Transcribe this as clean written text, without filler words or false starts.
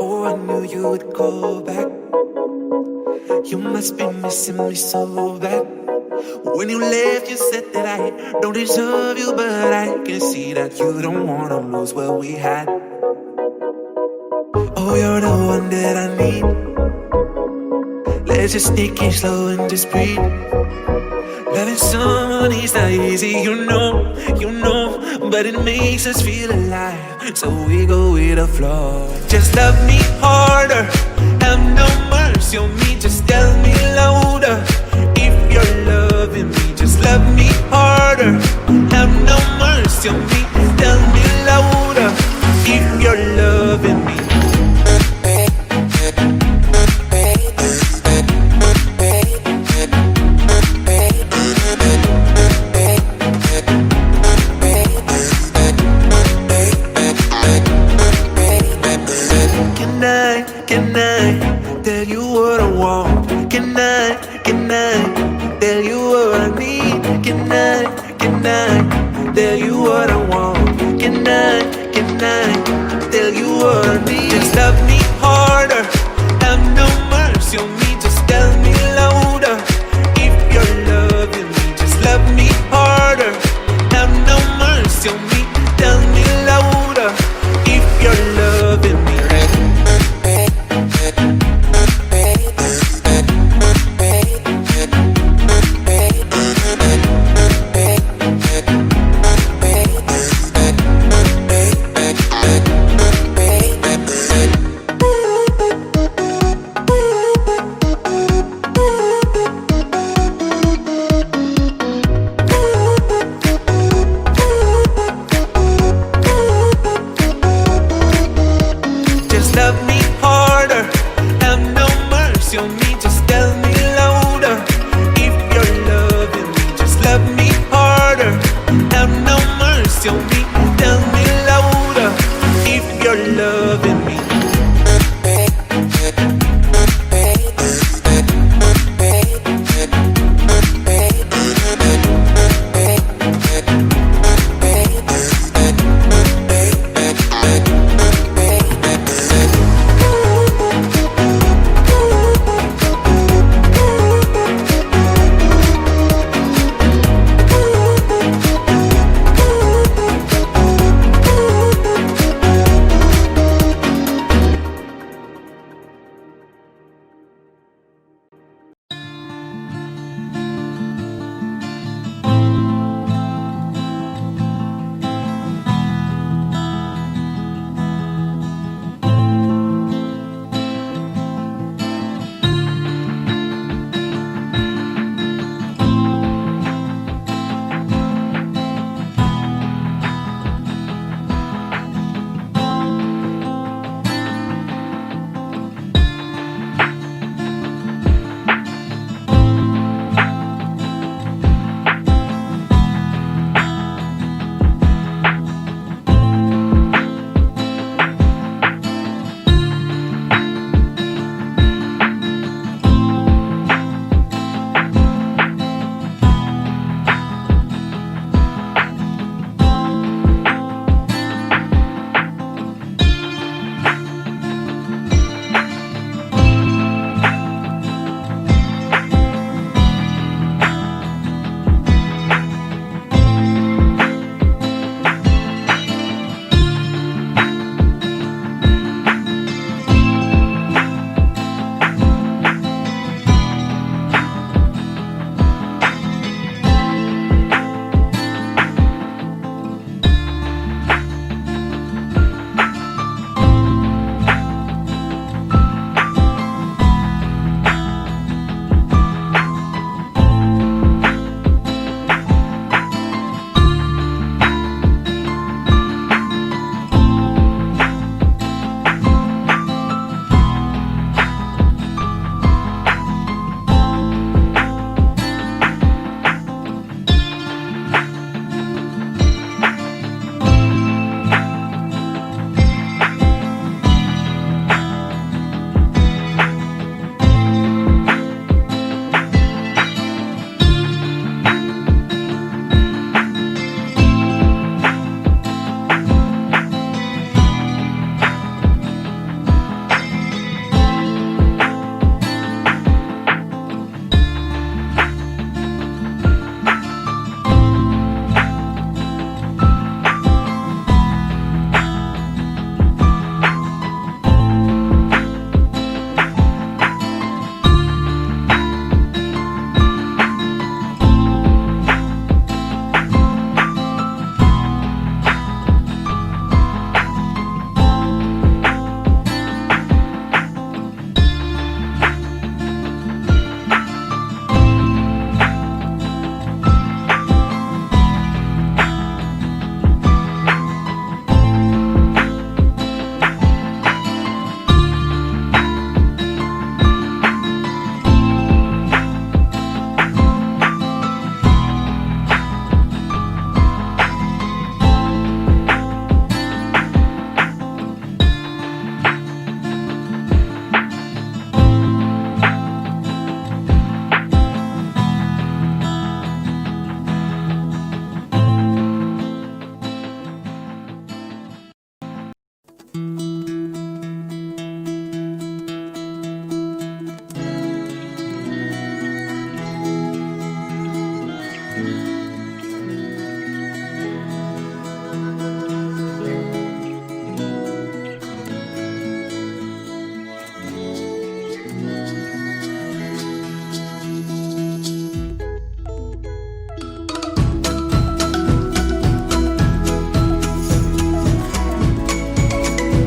Oh, I knew you would call back. You must be missing me so bad. When you left, you said that I don't deserve you, but I can see that you don't wanna lose what we had. Oh, you're the one that I need. Let's just take it slow and just breathe. Loving someone is not easy, you know, but it makes us feel alive, so we go with the flow. Just love me harder, have no mercy on me, just tell me louder. If you're loving me, just love me harder, have no mercy on me, tell me louder. If you're loving me. Can I tell you what I want? Can I tell you what I need? Can I tell you what I want? Can I tell you what I need? Just love me harder, have no mercy on me, just tell me louder. If you're loving me, just love me harder, have no mercy on me, tell me louder. If you're loving me. Love me